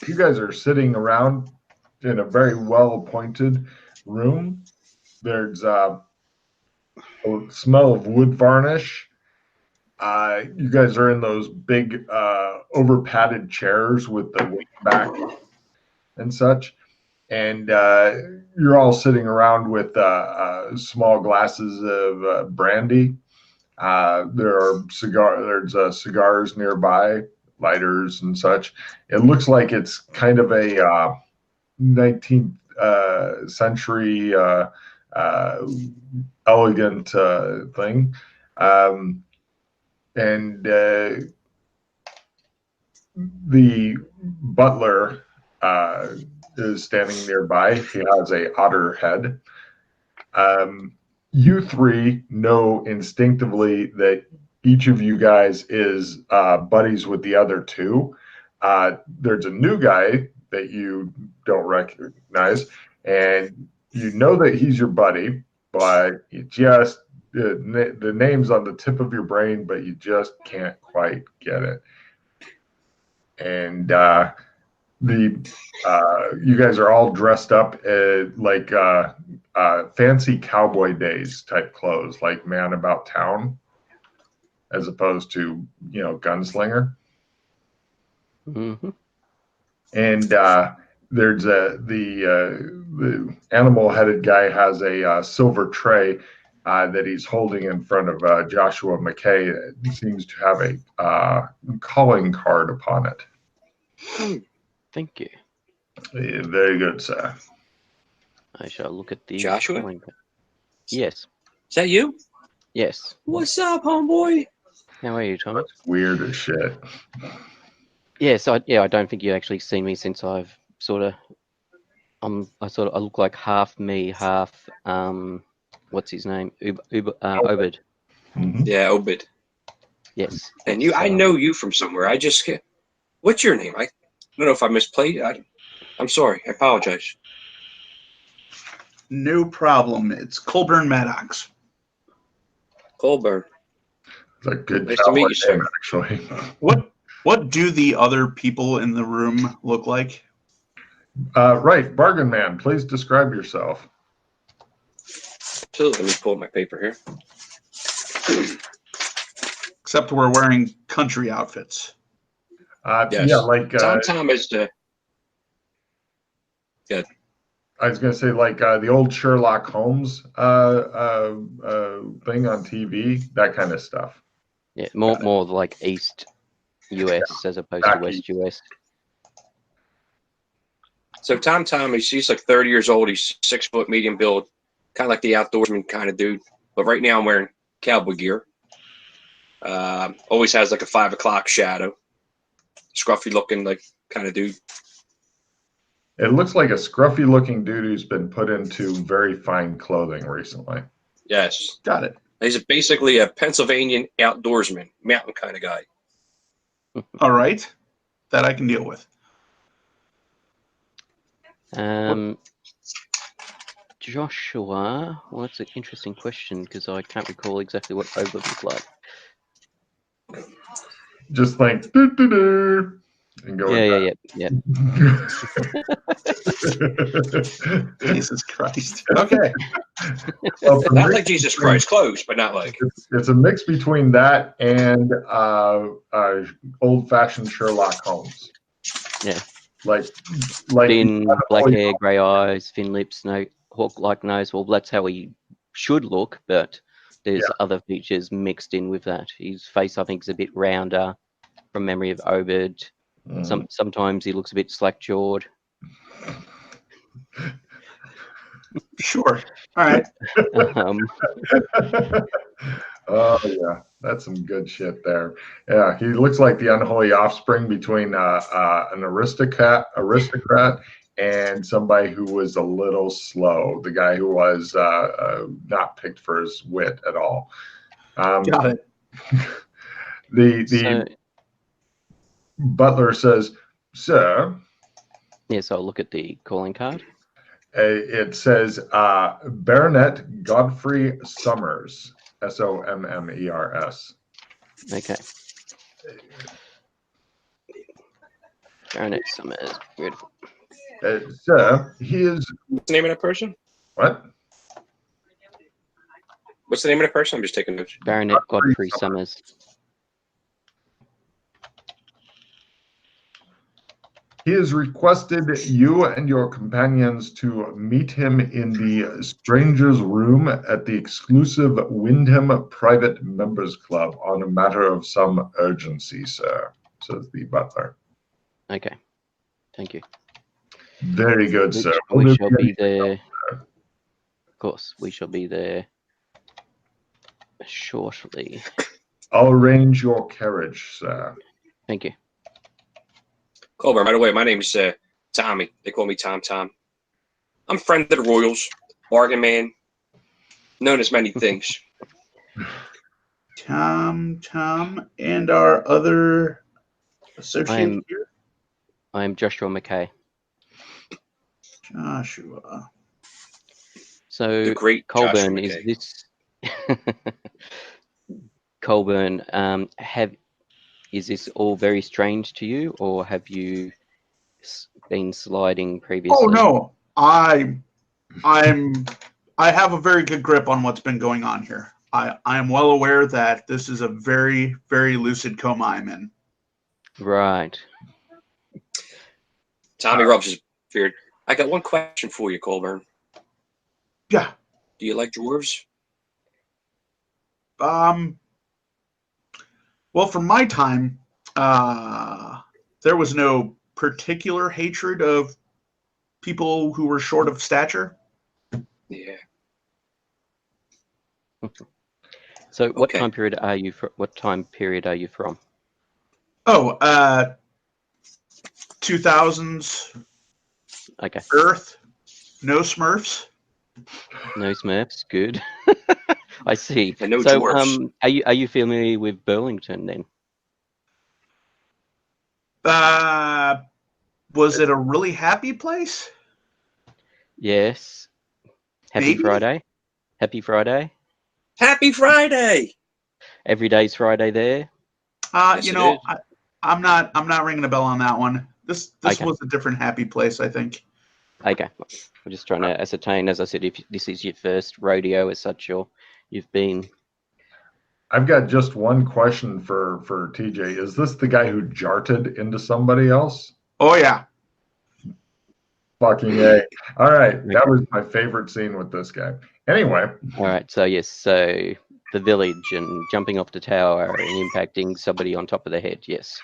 you guys are sitting around in a very well-appointed room. There's a smell of wood varnish. You guys are in those big over padded chairs with the weight back and such. And you're all sitting around with small glasses of brandy. There's cigars nearby, lighters and such. It looks like it's kind of a 19th century elegant thing. And the butler is standing nearby. He has a otter head. You three know instinctively that each of you guys is buddies with the other two. There's a new guy that you don't recognize, and you know that he's your buddy, but you just the name's on the tip of your brain, but you just can't quite get it. And you guys are all dressed up like fancy cowboy days type clothes, like man about town, as opposed to gunslinger. Mm-hmm. And there's the animal-headed guy has a silver tray that he's holding in front of Joshua McKay. It seems to have a calling card upon it. Thank you. Very good, sir. I shall look at the Joshua? Yes. Is that you? Yes. What's up, homeboy? How are you, Thomas? Weird as shit. Yes, I don't think you've actually seen me since I've I look like half me, half what's his name? Obed. Mm-hmm. Yeah, Obed. Yes. And you, I know you from somewhere. I just can't. What's your name? I don't know if I misplayed. I'm sorry. I apologize. No problem. It's Colburn Maddox. Colburn. It's a good Nice to meet you, sir. name, actually. What do the other people in the room look like? Right, Bargain Man, please describe yourself. So let me pull up my paper here. Except we're wearing country outfits. Yes. Yeah, like Tom is the. Good. I was going to say, like the old Sherlock Holmes thing on TV, that kind of stuff. Yeah, more like East US as opposed to West US. So Tom, he's like 30 years old. He's 6 foot, medium build, kind of like the outdoorsman kind of dude. But right now I'm wearing cowboy gear. Always has like a 5 o'clock shadow. Scruffy looking like kind of dude. It looks like a scruffy looking dude who's been put into very fine clothing recently. Yes. Got it. He's basically a Pennsylvanian outdoorsman, mountain kind of guy. All right. That I can deal with. Joshua, well, that's an interesting question because I can't recall exactly what Obed looked like. Just like doo-doo-doo, and go. Yeah. Jesus Christ. Okay. Well, Not like Jesus Christ, close, but not like. It's a mix between that and old-fashioned Sherlock Holmes. Yeah. Like thin, black hair, grey eyes, thin lips, no hawk-like nose. Well, that's how he should look, but there's other features mixed in with that. His face, I think, is a bit rounder from memory of Obed. Sometimes he looks a bit slack-jawed. Sure. All right. Oh yeah, that's some good shit there. Yeah, he looks like the unholy offspring between an aristocrat and somebody who was a little slow. The guy who was not picked for his wit at all. Got it. The butler says, "Sir." Yes, I'll look at the calling card. It says Baronet Godfrey Summers, Sommers. Okay. Baronet Summers. Beautiful. Sir, he is What's the name of that person? what? What's the name of the person? I'm just taking notes. Baronet Godfrey Summers. He has requested you and your companions to meet him in the Strangers' Room at the exclusive Wyndham Private Members Club on a matter of some urgency, sir, says the butler. Okay. Thank you. Very good, sir. We shall be there. Of course, we shall be there shortly. I'll arrange your carriage, sir. Thank you. Colburn, by the way, my name is Tommy. They call me Tom. I'm friend of the Royals, bargain man, known as many things. Tom, and our other associate here? I'm Joshua McKay. Joshua. So, The great Colburn, Joshua is this... Colburn, is this all very strange to you, or have you been sliding previously? Oh no, I have a very good grip on what's been going on here. I am well aware that this is a very, very lucid coma I'm in. Right. Tommy rubs his beard. I got one question for you, Colburn. Yeah. Do you like dwarves? Well, from my time, there was no particular hatred of people who were short of stature. Yeah. So, what Okay. time period are you? What time period are you from? Oh, 2000s Okay. Earth, no Smurfs. No Smurfs. Good. I see. And no So, dwarfs. are you familiar with Burlington then? Was it a really happy place? Yes. Happy Maybe? Friday. Happy Friday. Happy Friday! Every day's Friday there. Yes, You it know, is. I'm not ringing a bell on that one. This Okay. was a different happy place, I think. Okay. I'm just trying to ascertain, as I said, if this is your first rodeo as such, or you've been. I've got just one question for TJ. Is this the guy who jarted into somebody else? Oh yeah. Fucking A. All right. That was my favorite scene with this guy. Anyway. All right. So, yes. So, the village and jumping off the tower and impacting somebody on top of the head. Yes.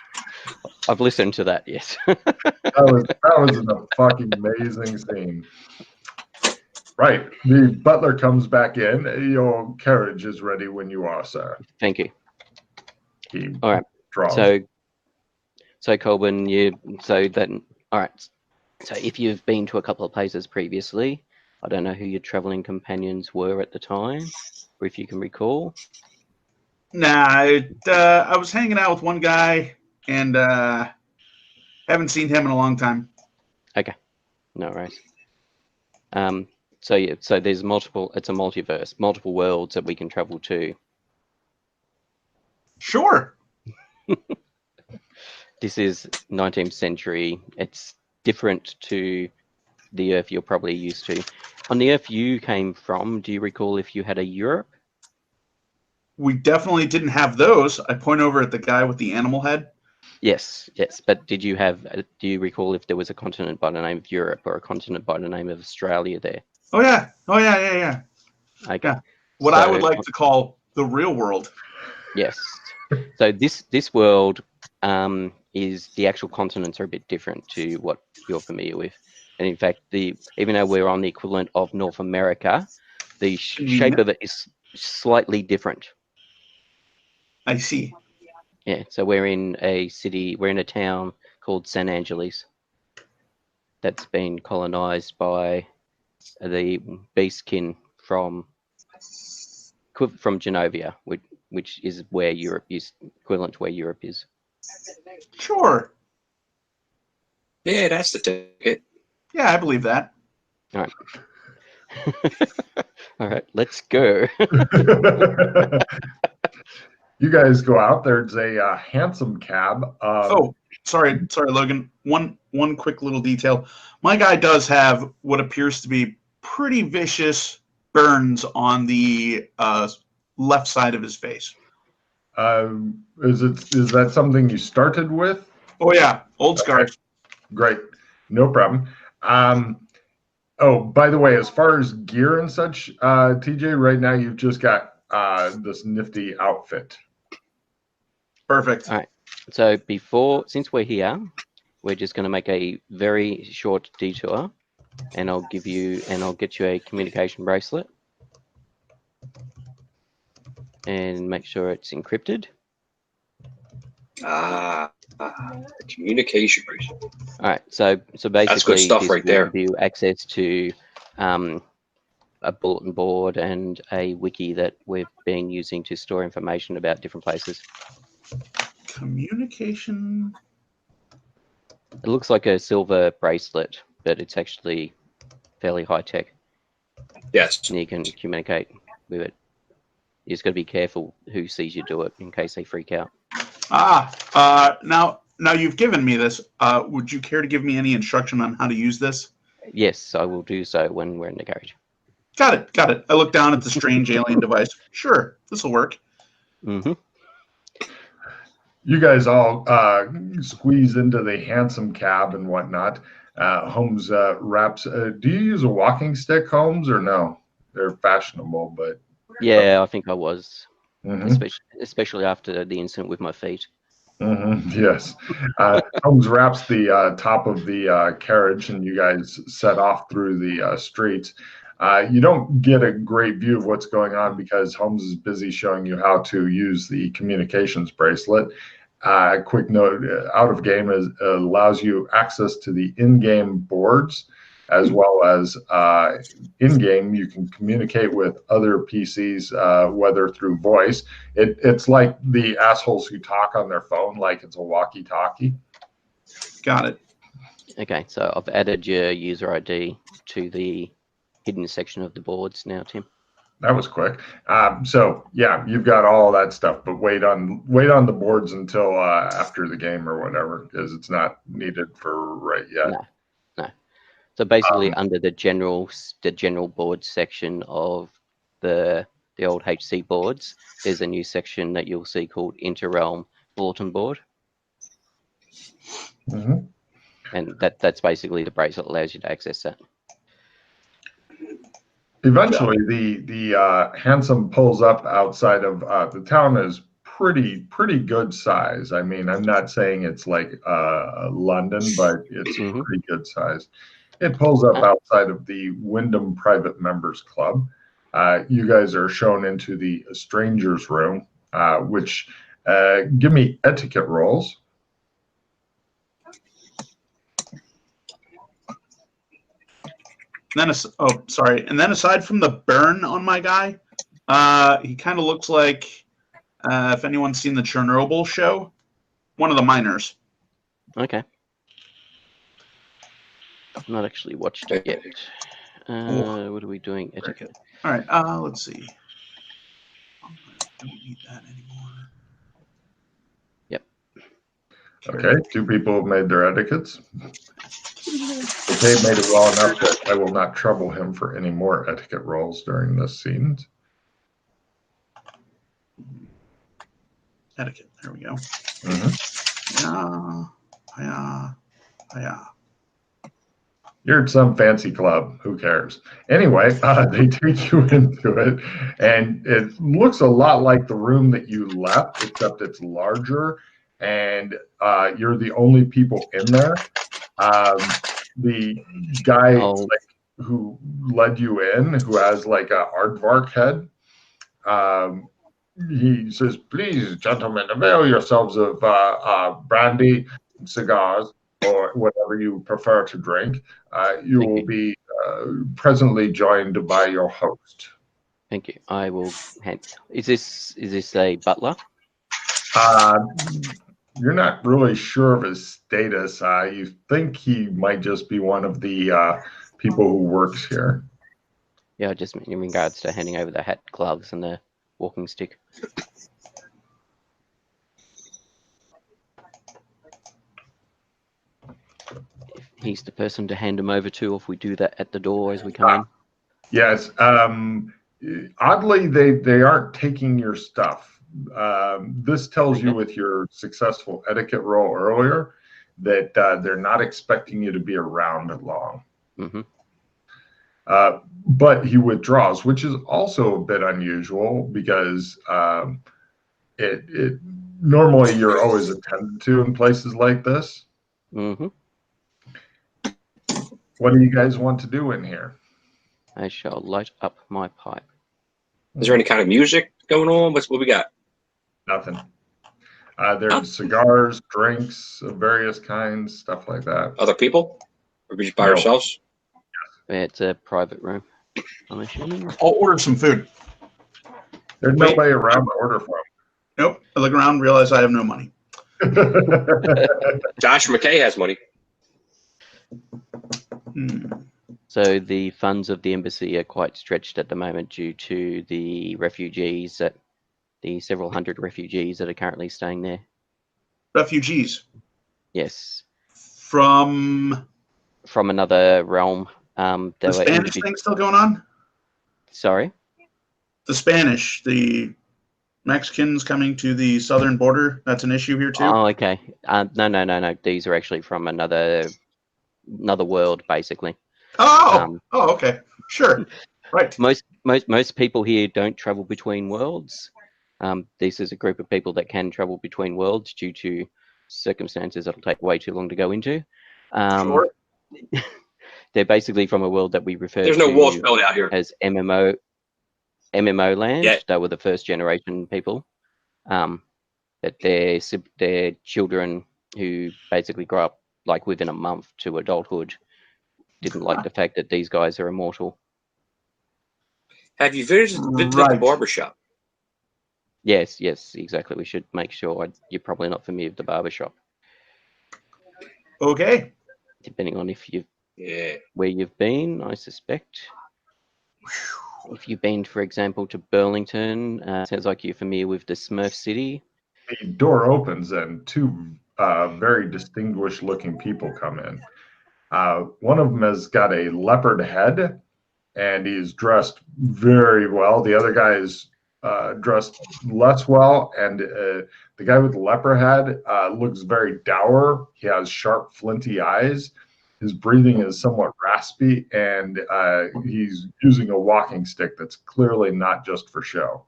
I've listened to that. Yes. That was a fucking amazing scene. Right. The butler comes back in. Your carriage is ready when you are, sir. Thank you. He All right. draws. So Colburn, all right. So if you've been to a couple of places previously, I don't know who your traveling companions were at the time, or if you can recall. Nah, I was hanging out with one guy and haven't seen him in a long time. Okay. No worries. So there's multiple. It's a multiverse, multiple worlds that we can travel to. Sure. This is 19th century. It's different to the Earth you're probably used to. On the Earth you came from, do you recall if you had a Europe? We definitely didn't have those. I point over at the guy with the animal head. Yes. But do you recall if there was a continent by the name of Europe or a continent by the name of Australia there? Oh yeah. Okay. Yeah. What I would like to call the real world. Yes. So this world is the actual continents are a bit different to what you're familiar with. And in fact, even though we're on the equivalent of North America, the shape of it is slightly different. I see. Yeah, so we're in a town called San Angeles that's been colonized by the beastkin from Genovia, which is where Europe is equivalent to where Europe is. Sure. Yeah, that's the ticket. Yeah, I believe that. All right. All right, let's go. You guys go out. There's a hansom cab. Oh, sorry, Logan. One quick little detail. My guy does have what appears to be pretty vicious burns on the left side of his face. Is that something you started with? Oh yeah, old scars. Great, no problem. Oh, by the way, as far as gear and such, TJ, right now you've just got this nifty outfit. Perfect. All right. So since we're here, we're just going to make a very short detour, and I'll get you a communication bracelet, and make sure it's encrypted. Communication bracelet. All right. So basically, that's good stuff this right will there. give you access to a bulletin board and a wiki that we've been using to store information about different places. Communication. It looks like a silver bracelet, but it's actually fairly high tech. Yes. And you can communicate with it. You just got to be careful who sees you do it in case they freak out. Now you've given me this. Would you care to give me any instruction on how to use this? Yes, I will do so when we're in the garage. Got it. I look down at the strange alien device. Sure, this will work. Mm-hmm. You guys all squeeze into the hansom cab and whatnot. Holmes wraps. Do you use a walking stick, Holmes, or no? They're fashionable, but Yeah, I think I was, mm-hmm. especially after the incident with my feet. Mm-hmm. Yes. Holmes wraps the top of the carriage, and you guys set off through the streets. You don't get a great view of what's going on because Holmes is busy showing you how to use the communications bracelet. Quick note, out of game allows you access to the in-game boards, as well as in-game you can communicate with other PCs, whether through voice. It's like the assholes who talk on their phone like it's a walkie-talkie. Got it. Okay, so I've added your user ID to the hidden section of the boards now, Tim. That was quick. So yeah, you've got all that stuff, but wait on the boards until after the game or whatever, because it's not needed for right yet. No. So basically, under the general board section of the old HC boards, there's a new section that you'll see called Interrealm Bulletin Board, Mm-hmm. and that's basically the bracelet allows you to access that. Eventually, the hansom pulls up outside of the town is pretty good size. I mean, I'm not saying it's like London, but it's pretty good size. It pulls up outside of the Wyndham Private Members Club. You guys are shown into the strangers room, which give me etiquette rolls. And then aside from the burn on my guy, he kind of looks like, if anyone's seen the Chernobyl show, one of the miners. Okay. I've not actually watched it yet. What are we doing? Etiquette. All right, let's see. I don't need that anymore. Yep. Okay, 2 people have made their etiquettes. Dave made it well enough that I will not trouble him for any more etiquette rolls during this scene. Etiquette, there we go. Mm-hmm. Yeah. You're at some fancy club. Who cares? Anyway, they take you into it, and it looks a lot like the room that you left, except it's larger, and you're the only people in there. The guy who led you in, who has like a aardvark head, he says, "Please, gentlemen, avail yourselves of brandy, cigars, or whatever you prefer to drink. You will be presently joined by your host." Thank you. I will hand. Is this a butler? You're not really sure of his status. You think he might just be one of the people who works here. Yeah, just in regards to handing over the hat, gloves, and the walking stick. he's the person to hand him over to if we do that at the door as we come in. Yes. Oddly, they aren't taking your stuff. This tells you with your successful etiquette roll earlier that they're not expecting you to be around long. Mm-hmm. But he withdraws, which is also a bit unusual because it normally you're always attended to in places like this. Mm-hmm. What do you guys want to do in here? I shall light up my pipe. Is there any kind of music going on? What we got? Nothing. There's cigars, drinks of various kinds, stuff like that. Other people? Or we just by No. ourselves? It's a private room, I'm assuming. I'll order some food. There's nobody around to order from. Nope. I look around, realize I have no money. Josh McKay has money. So the funds of the embassy are quite stretched at the moment due to the refugees, the several hundred refugees that are currently staying there. Refugees Yes, from another realm. the Spanish thing still going on? Sorry? The Spanish, the Mexicans coming to the southern border, that's an issue here too? Oh, okay. No. These are actually from another world, basically. Oh, okay. Sure. Right. Most people here don't travel between worlds. This is a group of people that can travel between worlds due to circumstances that'll take way too long to go into. Sure. They're basically from a world that we refer There's to no wall spelled out here. as MMO land. Yeah. They were the first generation people. That their children who basically grow up like within a month to adulthood didn't like the fact that these guys are immortal. Have you visited the barbershop? Yes, exactly. We should make sure you're probably not familiar with the barbershop. Okay. Depending on where you've been, I suspect. If you've been, for example, to Burlington, sounds like you're familiar with the Smurf City. The door opens and two very distinguished looking people come in. One of them has got a leopard head and he's dressed very well. The other guy is dressed less well, and the guy with the leopard head looks very dour. He has sharp, flinty eyes. His breathing is somewhat raspy, and he's using a walking stick that's clearly not just for show.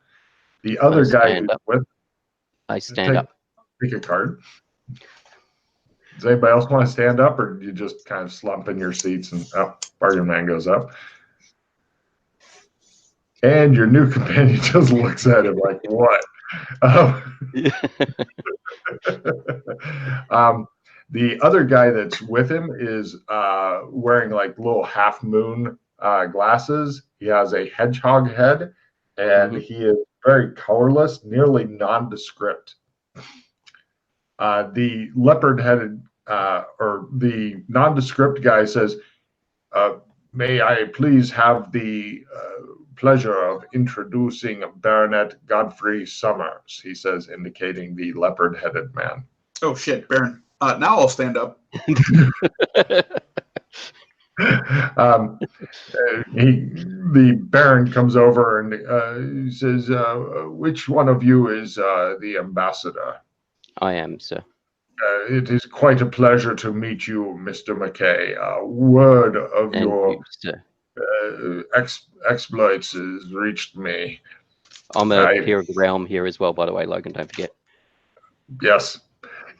The other guy who's with... I stand up. Take a card. Does anybody else want to stand up, or do you just kind of slump in your seats and bargain man goes up? And your new companion just looks at him like, what? The other guy that's with him is wearing like little half moon glasses. He has a hedgehog head, and he is very colorless, nearly nondescript. The leopard-headed or the nondescript guy says, may I please have the pleasure of introducing Baronet Godfrey Summers, he says, indicating the leopard-headed man. Oh, shit, Baron. Now I'll stand up. The Baron comes over and he says, which one of you is the ambassador? I am, sir. It is quite a pleasure to meet you, Mr. McKay. Word of your exploits has reached me. I'm a peer of the realm here as well, by the way, Logan, don't forget. Yes.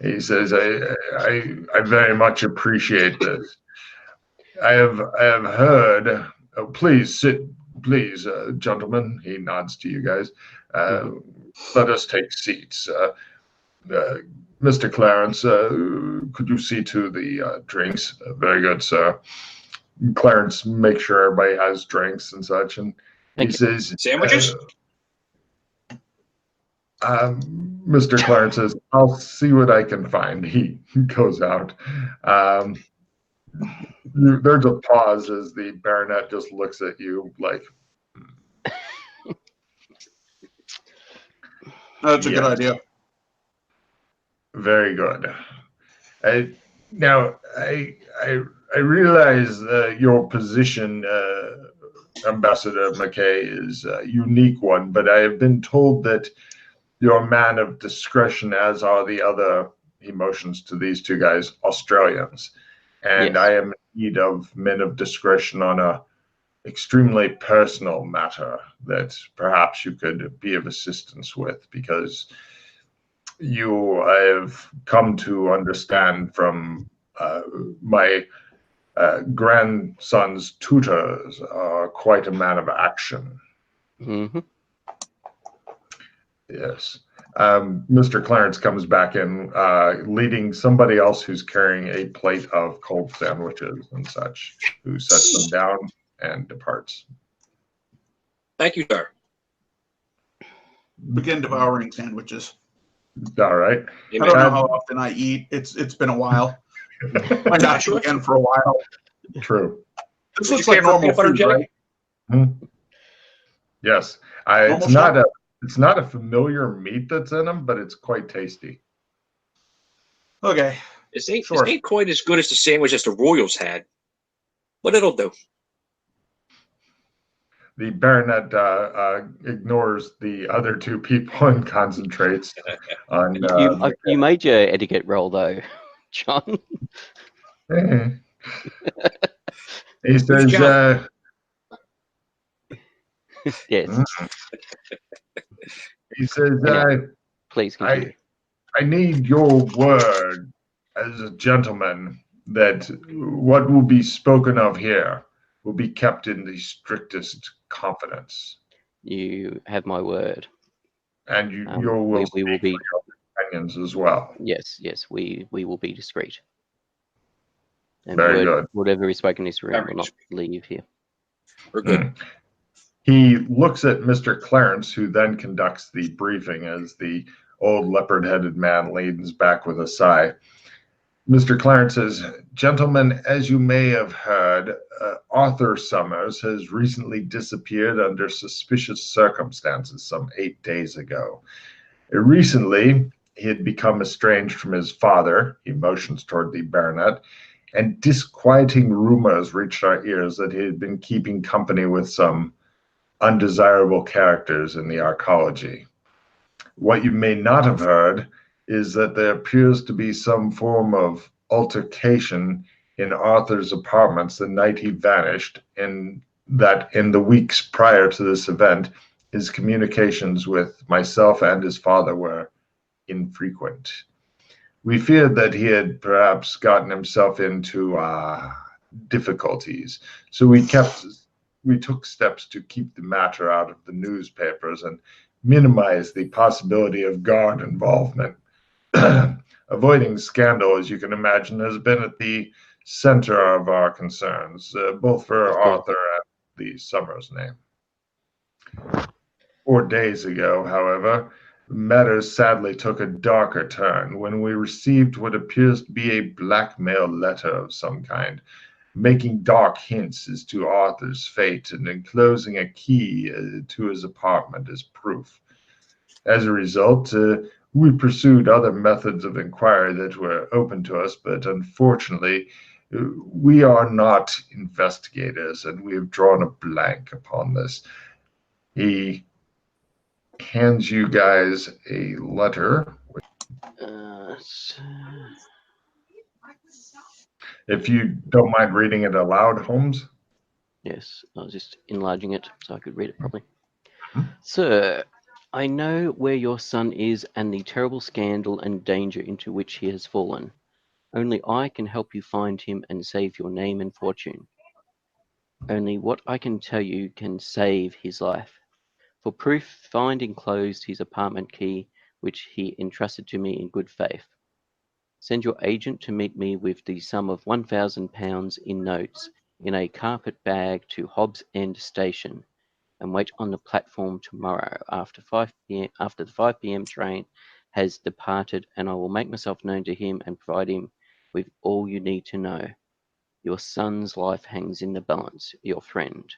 He says, I very much appreciate this. I have heard, please sit, please, gentlemen. He nods to you guys. Let us take seats. Mr. Clarence, could you see to the drinks? Very good, sir. Clarence makes sure everybody has drinks and such, and he says, sandwiches? Mr. Clarence says, I'll see what I can find. He goes out. There's a pause as the baronet just looks at you like, that's a good idea. Very good. I I realize your position, Ambassador McKay, is a unique one, but I have been told that you're a man of discretion, as are the other emotions to these two guys, Australians. And Yes. I am in need of men of discretion on a extremely personal matter that perhaps you could be of assistance with, because you, I have come to understand from my grandson's tutors, are quite a man of action. Mm-hmm. Yes. Mr. Clarence comes back in, leading somebody else who's carrying a plate of cold sandwiches and such, who sets them down and departs. Thank you, sir. Begin devouring sandwiches. All right. I don't know how often I eat. It's been a while. I got you again for a while. True. This looks like normal food, right? Mm-hmm. Yes. It's not a familiar meat that's in them, but it's quite tasty. Okay. This ain't quite as good as the sandwich as the Royals had, but it'll do. The baronet ignores the other two people and concentrates on. You made your etiquette roll, though, John. He says, Yes. He says, please continue. I need your word as a gentleman that what will be spoken of here will be kept in the strictest confidence. You have my word. And you will we will be your companions as well. Yes, we will be discreet. And very good. Whatever is spoken in this room will not leave here. We're good. He looks at Mr. Clarence, who then conducts the briefing as the old leopard-headed man leans back with a sigh. Mr. Clarence says, "Gentlemen, as you may have heard, Arthur Summers has recently disappeared under suspicious circumstances some 8 days ago. Recently, he had become estranged from his father," he motions toward the baronet, "and disquieting rumors reached our ears that he had been keeping company with some undesirable characters in the archaeology. What you may not have heard is that there appears to be some form of altercation in Arthur's apartments the night he vanished, and that in the weeks prior to this event, his communications with myself and his father were infrequent. We feared that he had perhaps gotten himself into difficulties, so we took steps to keep the matter out of the newspapers and minimize the possibility of guard involvement. Avoiding scandal, as you can imagine, has been at the center of our concerns, both for Arthur and the Summers name. 4 days ago, however, matters sadly took a darker turn when we received what appears to be a blackmail letter of some kind, making dark hints as to Arthur's fate and enclosing a key to his apartment as proof. As a result, we pursued other methods of inquiry that were open to us, but unfortunately, we are not investigators, and we have drawn a blank upon this. He hands you guys a letter. If you don't mind reading it aloud, Holmes. Yes, I was just enlarging it so I could read it properly. Sir, I know where your son is and the terrible scandal and danger into which he has fallen. Only I can help you find him and save your name and fortune. Only what I can tell you can save his life. For proof, find enclosed his apartment key, which he entrusted to me in good faith. Send your agent to meet me with the sum of £1,000 in notes in a carpet bag to Hobbs End Station, and wait on the platform tomorrow after the 5 p.m. train has departed, and I will make myself known to him and provide him with all you need to know. Your son's life hangs in the balance. Your friend."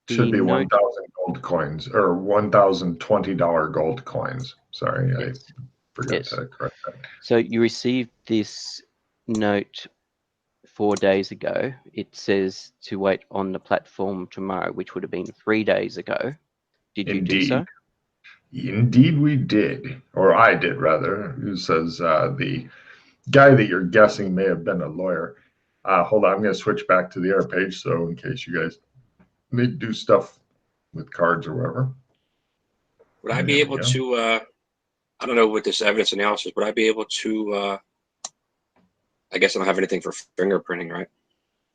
Should be 1,000 gold coins, or $1,020 gold coins. Sorry, yes. I forgot to correct that. So you received this note 4 days ago. It says to wait on the platform tomorrow, which would have been 3 days ago. Did you do so? Indeed, we did, or I did rather. Who says the guy that you're guessing may have been a lawyer? Hold on, I'm going to switch back to the air page, so in case you guys need to do stuff with cards or whatever. Would I be able to? I don't know with this evidence analysis. Would I be able to? I guess I don't have anything for fingerprinting, right?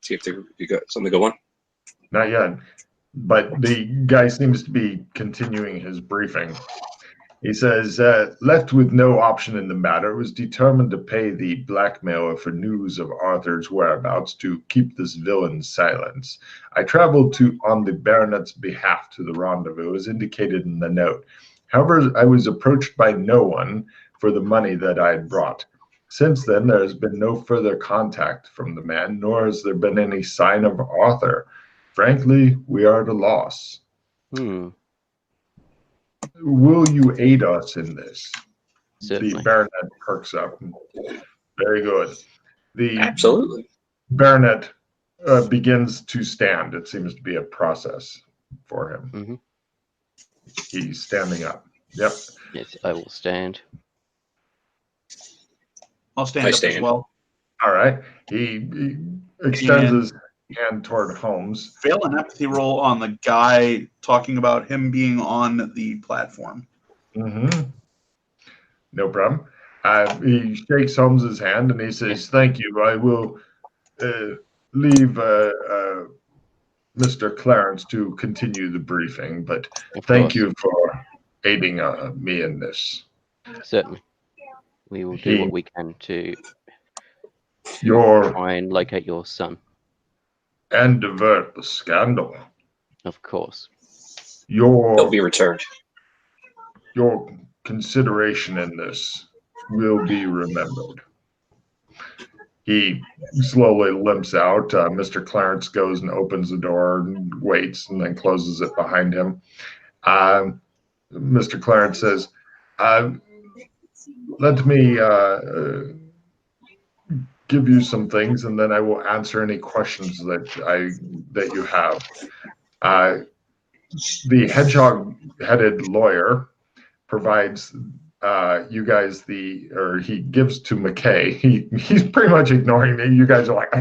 See if you got something to go on. Not yet, but the guy seems to be continuing his briefing. He says, left with no option in the matter, was determined to pay the blackmailer for news of Arthur's whereabouts to keep this villain silent. I traveled on the baronet's behalf to the rendezvous, as indicated in the note. However, I was approached by no one for the money that I had brought. Since then, there has been no further contact from the man, nor has there been any sign of Arthur. Frankly, we are at a loss. Will you aid us in this? Certainly. The baronet perks up. Very good. The Absolutely. baronet begins to stand. It seems to be a process for him. Mm-hmm. He's standing up. Yep. Yes, I will stand. I'll stand up as well. All right. He extends his hand toward Holmes. Fail an empathy roll on the guy talking about him being on the platform. Mm-hmm. No problem. He shakes Holmes's hand and he says, "Thank you. I will leave Mr. Clarence to continue the briefing, but thank you for aiding me in this." Certainly. We will do what we can to your try and locate your son. And divert the scandal. Of course. They'll be returned. Your consideration in this will be remembered. He slowly limps out. Mr. Clarence goes and opens the door and waits and then closes it behind him. Mr. Clarence says, let me give you some things, and then I will answer any questions that you have. The hedgehog-headed lawyer provides you guys he gives to McKay. He's pretty much ignoring me. You guys are like,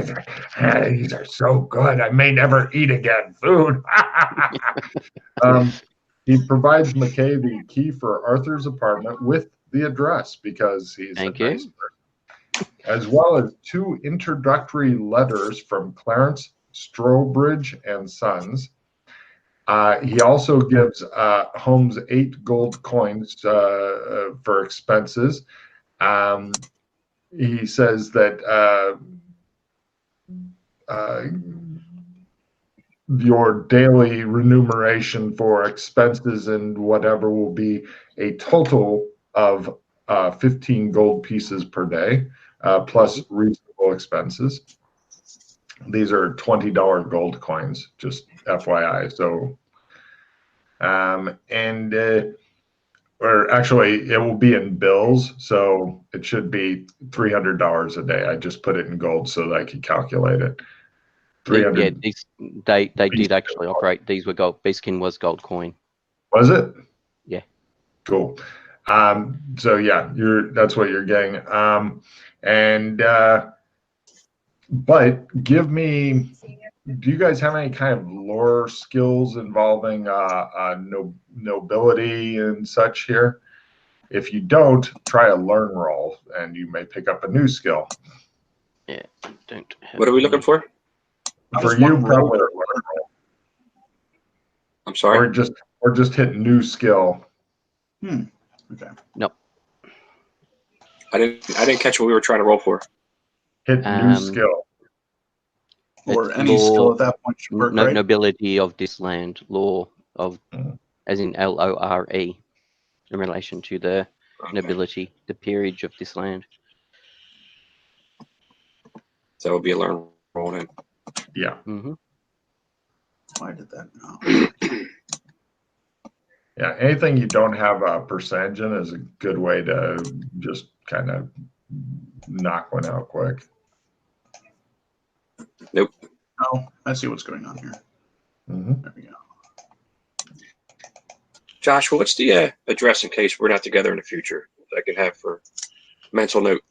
these are so good. I may never eat again. Food. He provides McKay the key for Arthur's apartment with the address because he's a nice person, as well as 2 introductory letters from Clarence Strobridge and Sons. He also gives Holmes 8 gold coins for expenses. He says that your daily remuneration for expenses and whatever will be a total of 15 gold pieces per day, plus reasonable expenses. These are $20 gold coins, just FYI. So, or actually, it will be in bills, so it should be $300 a day. I just put it in gold so that I could calculate it. 300. Yeah, they did actually operate. These were gold. Beastkin was gold coin. Was it? Yeah. Cool. So yeah, that's what you're getting. But give me, do you guys have any kind of lore skills involving nobility and such here? If you don't, try a learn roll, and you may pick up a new skill. Yeah, don't. What are we looking for? For you, probably a learn roll. I'm sorry. Or just hit new skill. Okay. Nope. I didn't catch what we were trying to roll for. Hit new skill. Or any skill at that point should work, right? Nobility of this land, law of, as in LORE, in relation to the nobility, the peerage of this land. So it would be a learn roll then. Yeah. Mm-hmm. Why did that now? Yeah, anything you don't have a percentage in is a good way to just kind of knock one out quick. Nope. Oh, I see what's going on here. Mm-hmm. There we go. Joshua, what's the address in case we're not together in the future that I can have for mental note?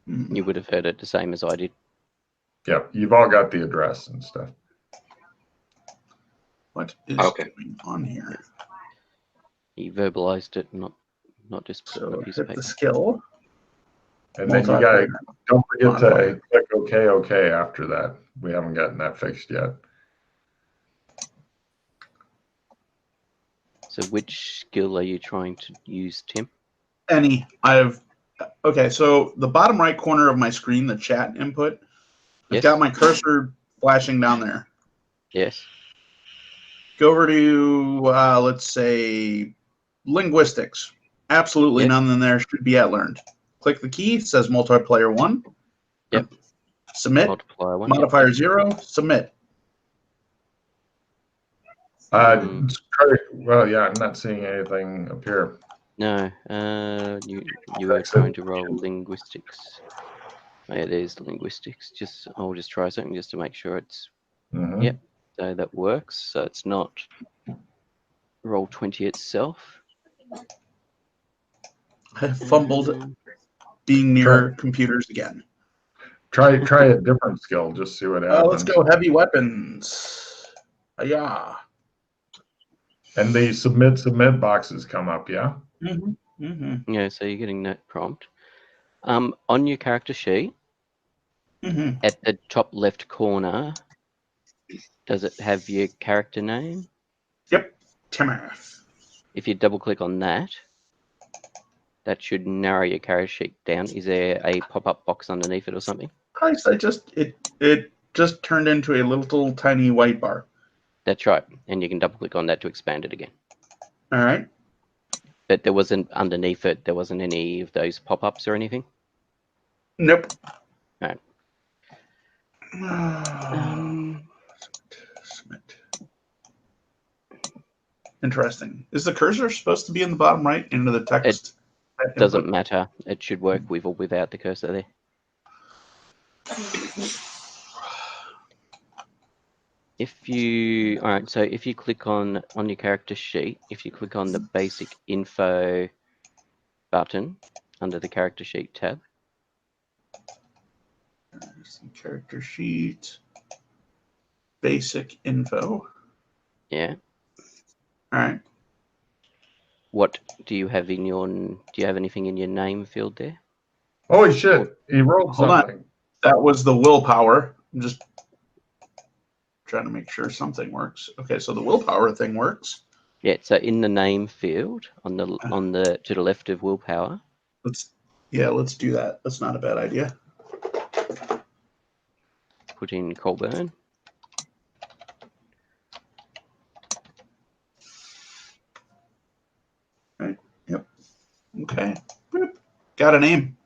You would have heard it the same as I did. Yep, you've all got the address and stuff. What is going on here? He verbalized it, not just put it on a So piece of hit the paper. skill. And then you gotta don't forget to click OK after that. We haven't gotten that fixed yet. So which skill are you trying to use, Tim? Any. Okay, so the bottom right corner of my screen, the chat input, I've got my cursor flashing down there. Yes. Go over to, let's say, linguistics. Absolutely none in there. Should be at learned. Click the key. It says multiplayer 1. Yep. Submit. Multiplier 1. Modifier 0. Submit. Well, yeah, I'm not seeing anything appear. No, you were trying to roll linguistics. Oh, yeah, there's linguistics. I'll just try something just to make sure it's. Mm-hmm. Yep. So that works. So it's not roll 20 itself. I fumbled being near computers again. Try a different skill. Just see what happens. Let's go heavy weapons. Yeah. And the submit boxes come up, yeah? Mm-hmm. Mm-hmm. Yeah, so you're getting that prompt. On your character sheet, at the top left corner, does it have your character name? Yep. Timmer. If you double click on that, that should narrow your character sheet down. Is there a pop-up box underneath it or something? Christ, it just turned into a little tiny white bar. That's right. And you can double click on that to expand it again. All right. But there wasn't underneath it, there wasn't any of those pop-ups or anything? Nope. All right. Submit. Interesting. Is the cursor supposed to be in the bottom right into the text? It doesn't matter. It should work with or without the cursor there. So if you click on your character sheet, if you click on the basic info button under the character sheet tab. Character sheet. Basic info. Yeah. All right. What do you have in your? Do you have anything in your name field there? Holy shit! He rolled something. On. That was the willpower. I'm just trying to make sure something works. Okay, so the willpower thing works. Yeah. So in the name field on the to the left of willpower. Let's do that. That's not a bad idea. Put in Colburn. Right. Yep. Okay. Boop. Got a name.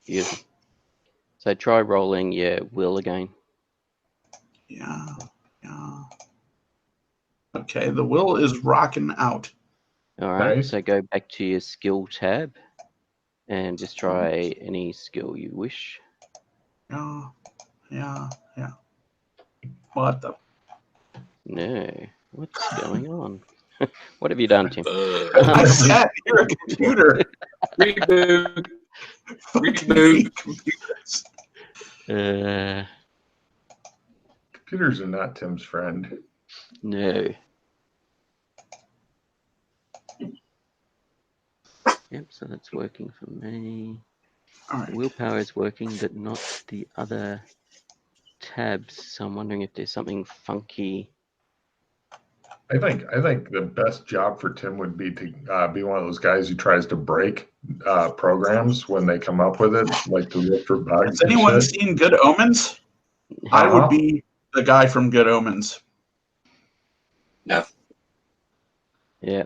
Beautiful. So try rolling your will again. Yeah. Okay, the will is rocking out. All right. Nice. So go back to your skill tab and just try any skill you wish. Yeah. What the? No. What's going on? What have you done, Tim? I sat near a computer. Reboot. Computers. Computers are not Tim's friend. No. Yep, so that's working for me. All right. Willpower is working, but not the other tabs. So I'm wondering if there's something funky. I think the best job for Tim would be to be one of those guys who tries to break programs when they come up with it, like to look for bugs. Has anyone seen Good Omens? I would be the guy from Good Omens. No. Yeah.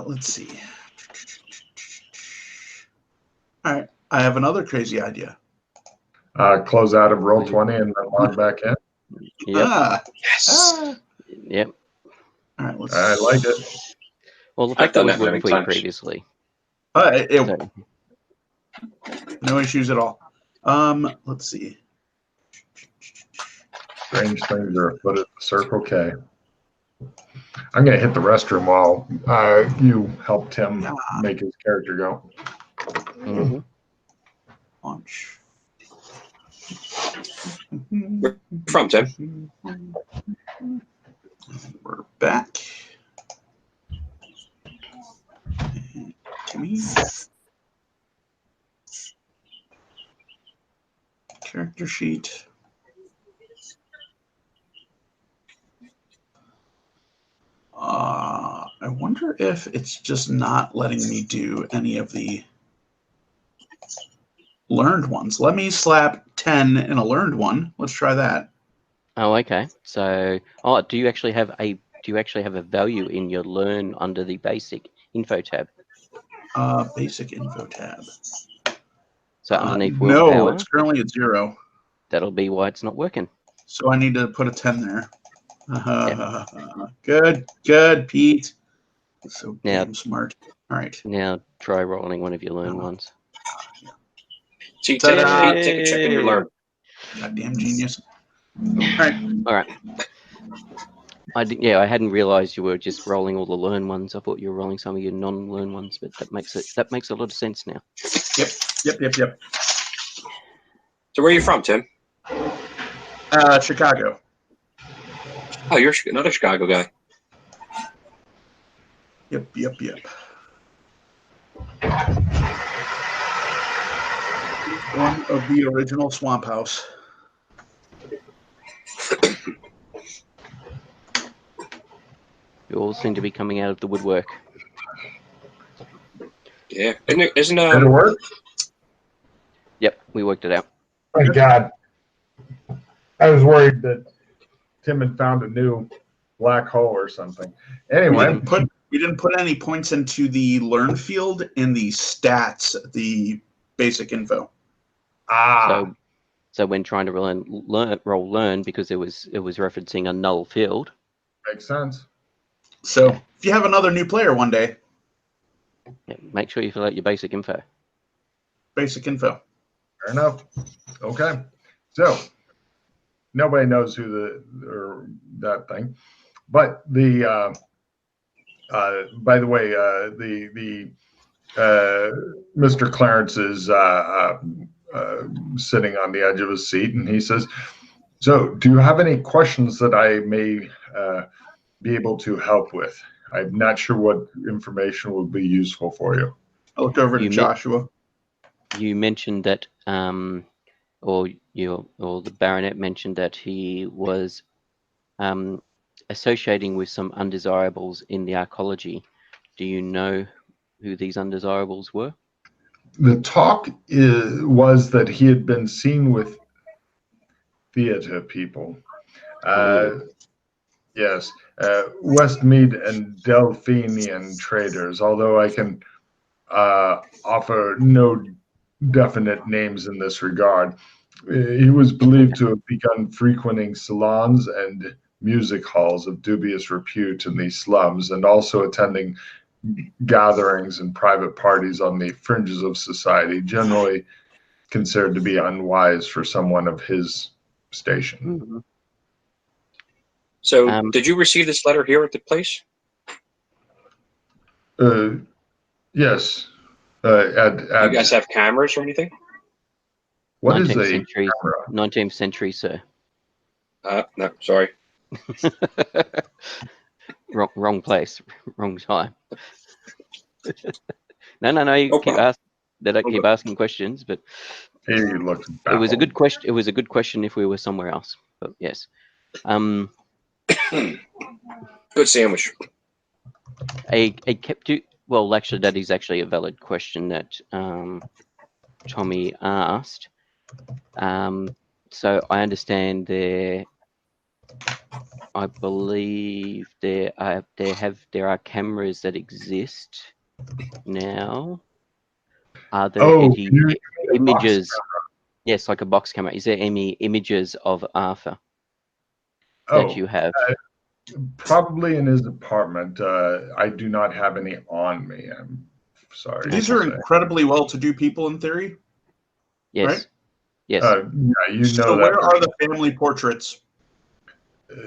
Let's see. All right. I have another crazy idea. Close out of Roll20 and then log back in. Yep. Yes. Yep. All right. I like it. Well, the fact that was working for you previously. No issues at all. Let's see. Strange things are afoot at the Circle K. I'm going to hit the restroom while you help Tim make his character go. Mm-hmm. Launch. Where from, Tim? We're back. Timmy. Character sheet. I wonder if it's just not letting me do any of the learned ones. Let me slap 10 in a learned one. Let's try that. Oh, okay. So, do you actually have a value in your learn under the basic info tab? Basic info tab. So underneath no, willpower, it's currently at 0. that'll be why it's not working. So I need to put a 10 there. Good, Pete. So Now- damn smart. All right. Now try rolling one of your learn ones. See, Ta-da. take a check in your learn. Goddamn genius. All right. I hadn't realized you were just rolling all the learn ones. I thought you were rolling some of your non-learn ones, but that makes a lot of sense now. Yep. So where are you from, Tim? Chicago. Oh, you're another Chicago guy. Yep. One of the original Swamp House. You all seem to be coming out of the woodwork. Yeah. Isn't Did it work? Yep, we worked it out. Thank God. I was worried that Tim had found a new black hole or something. Anyway, We didn't put any points into the learn field in the stats, the basic info. So when trying to roll learn because it was referencing a null field. Makes sense. So if you have another new player one day, make sure you fill out your basic info. Basic info. Fair enough. Okay. So nobody knows who that thing, but the by the way, the Mr. Clarence is sitting on the edge of his seat, and he says, "So, do you have any questions that I may be able to help with? I'm not sure what information would be useful for you." I look over to Joshua. You mentioned that, or the baronet mentioned that he was associating with some undesirables in the archaeology. Do you know who these undesirables were? The talk was that he had been seen with theater people. Yes, Westmead and Delphinian traders, although I can offer no definite names in this regard. He was believed to have begun frequenting salons and music halls of dubious repute in these slums, and also attending gatherings and private parties on the fringes of society, generally considered to be unwise for someone of his station. Mm-hmm. So, did you receive this letter here at the place? Yes. Do you guys have cameras or anything? What is 19th a century, camera? 19th century, sir. No, sorry. wrong place, wrong time. No. You keep keep asking questions, but He looked it was a baffled. good question. It was a good question if we were somewhere else. But yes, Good sandwich. Well, actually, that is actually a valid question that Tommy asked. So I understand I believe there are cameras that exist now. Are there any images? Yes, like a box camera. Is there any images of Arthur that you have? Probably in his apartment. I do not have any on me. I'm Sorry. These are incredibly well-to-do people in theory, Yes. right? Yes. Yeah, you know So that. where are the family portraits?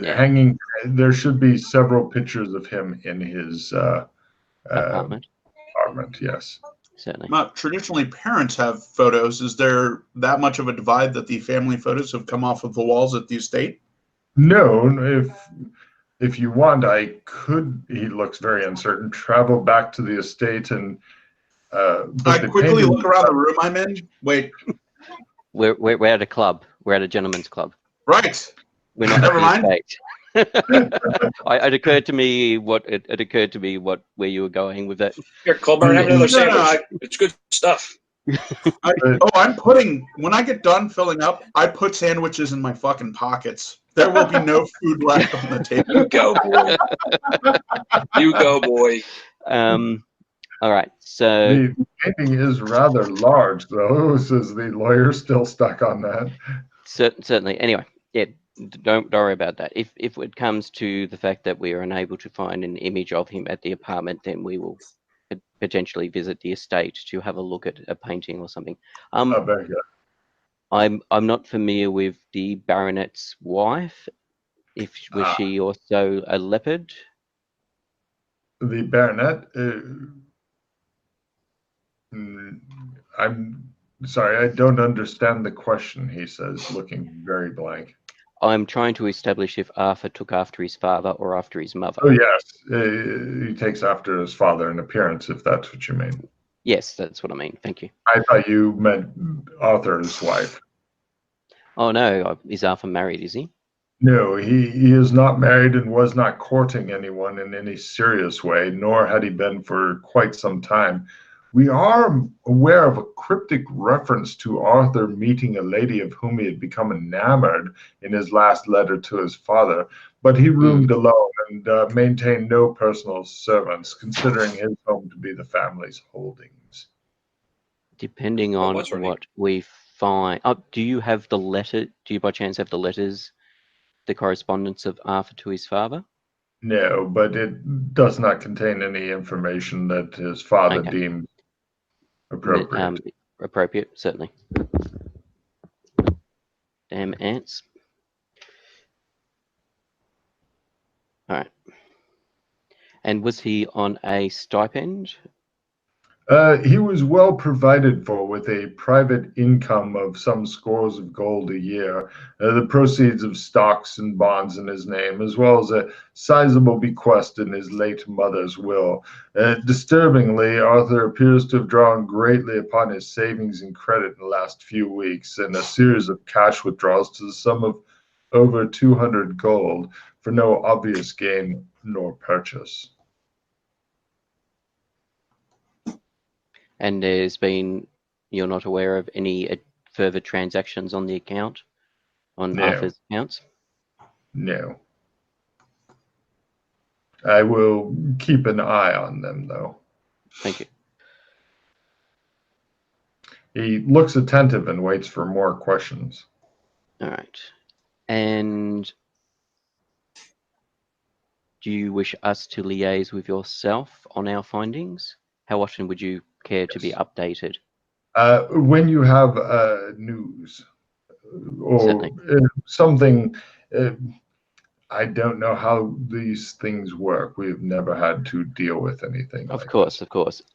Yeah. Hanging. There should be several pictures of him in his Apartment. apartment. Yes. Certainly. Traditionally, parents have photos. Is there that much of a divide that the family photos have come off of the walls at the estate? No, if you want, I could. He looks very uncertain. Travel back to the estate and. But I quickly look around the room I'm in. Wait. We're at a club. We're at a gentleman's club. Right. We're not Never at mind. the estate. It occurred to me what where you were going with that. Here, Colbert, have another sandwich. No, It's good stuff. I'm putting, when I get done filling up, I put sandwiches in my fucking pockets. There will be no food left on the table. You go, boy. You go, boy. All right. So the painting is rather large, though. Says the lawyer, still stuck on that. certainly. Anyway, yeah. Don't worry about that. If it comes to the fact that we are unable to find an image of him at the apartment, then we will potentially visit the estate to have a look at a painting or something. Very good. I'm not familiar with the baronet's wife. Was she also a leopard? The baronet. I'm sorry, I don't understand the question. He says, looking very blank. I'm trying to establish if Arthur took after his father or after his mother. Oh yes, he takes after his father in appearance, if that's what you mean. Yes, that's what I mean. Thank you. I thought you meant Arthur's wife. Oh no, is Arthur married? Is he? No, he is not married and was not courting anyone in any serious way, nor had he been for quite some time. We are aware of a cryptic reference to Arthur meeting a lady of whom he had become enamored in his last letter to his father, but he roomed alone and maintained no personal servants, considering his home to be the family's holdings. Depending on what we find. Do you have the letter? Do you by chance have the letters, the correspondence of Arthur to his father? No, but it does not contain any information that his father deemed appropriate. Appropriate, certainly. Damn ants. All right. And was he on a stipend? He was well provided for with a private income of some scores of gold a year, the proceeds of stocks and bonds in his name, as well as a sizable bequest in his late mother's will. Disturbingly, Arthur appears to have drawn greatly upon his savings and credit in the last few weeks, and a series of cash withdrawals to the sum of over 200 gold for no obvious gain nor purchase. And you're not aware of any further transactions on the account, on Arthur's accounts? No. I will keep an eye on them, though. Thank you. He looks attentive and waits for more questions. All right. And do you wish us to liaise with yourself on our findings? How often would you care to be updated? When you have news or something, I don't know how these things work. We've never had to deal with anything. Of course.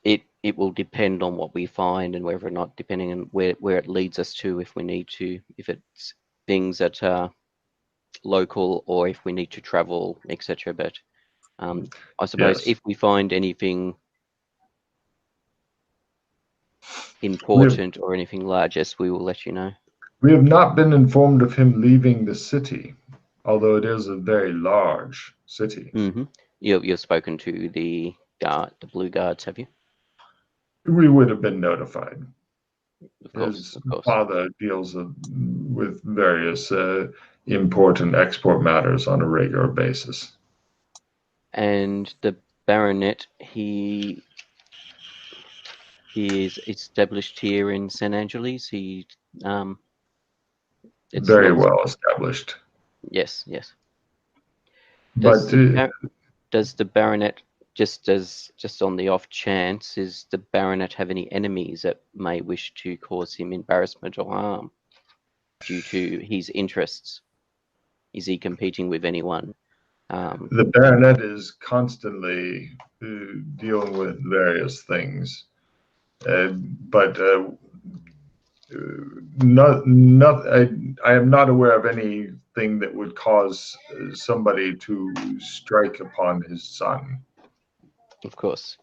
It will depend on what we find and whether or not, depending on where it leads us to, if we need to, if it's things that are local or if we need to travel, etc. But I suppose if we find anything important or anything large, yes, we will let you know. We have not been informed of him leaving the city, although it is a very large city. Mm-hmm. You've spoken to the Blue Guards, have you? We would have been notified. Of course. His father deals with various import and export matters on a regular basis. And the baronet, he is established here in San Angeles. It's very well established. Yes. But does the baronet just on the off chance, does the Baronet have any enemies that may wish to cause him embarrassment or harm due to his interests? Is he competing with anyone? The Baronet is constantly dealing with various things, but I am not aware of anything that would cause somebody to strike upon his son. Of course.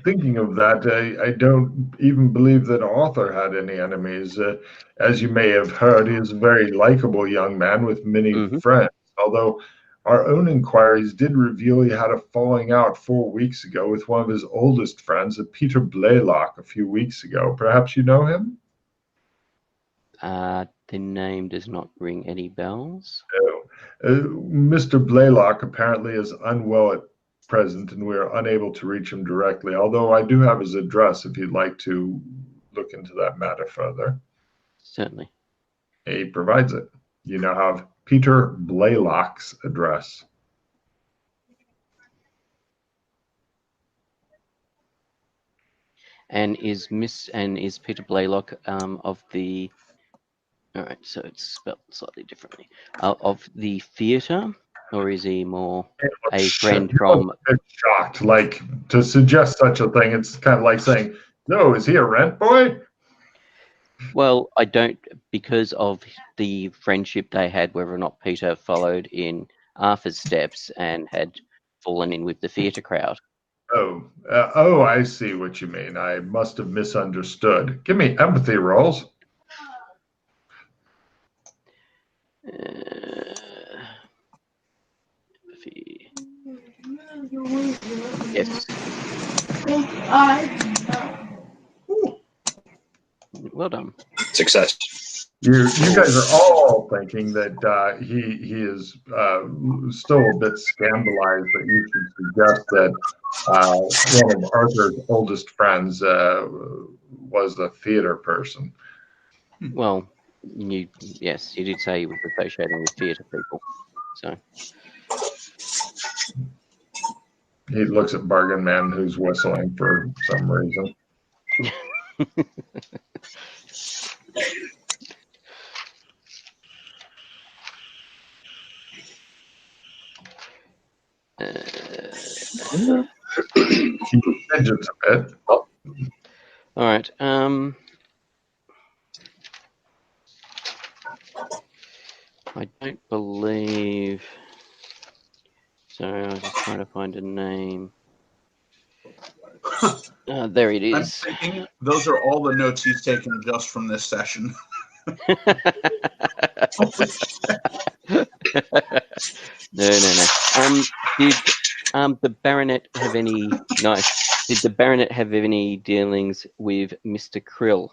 Thinking of that, I don't even believe that Arthur had any enemies. As you may have heard, he is a very likable young man with many friends, although our own inquiries did reveal he had a falling out 4 weeks ago with one of his oldest friends, Peter Blaylock, a few weeks ago. Perhaps you know him? The name does not ring any bells. No. Mr. Blaylock apparently is unwell at present, and we are unable to reach him directly, although I do have his address if you'd like to look into that matter further. Certainly. He provides it. You now have Peter Blaylock's address. And is Peter Blaylock of the... All right, so it's spelled slightly differently. Of the theatre, or is he more a friend from... I'm shocked. Like, to suggest such a thing, it's kind of like saying, no, is he a rent boy? Well, I don't, because of the friendship they had, whether or not Peter followed in Arthur's steps and had fallen in with the theatre crowd. Oh, I see what you mean. I must have misunderstood. Give me empathy rolls. Empathy. Yes. Well done. Success. You guys are all thinking that he is still a bit scandalized that you should suggest that one of Arthur's oldest friends was a theater person. Well, yes, you did say you were associating with theatre people. So he looks at Bargain Man, who's whistling for some reason. He fidgets a bit. All right. I don't believe. Sorry, I was just trying to find a name. There it I'm is. thinking those are all the notes he's taken just from this session. No. Did the Baronet have any? No. Did the Baronet have any dealings with Mr. Krill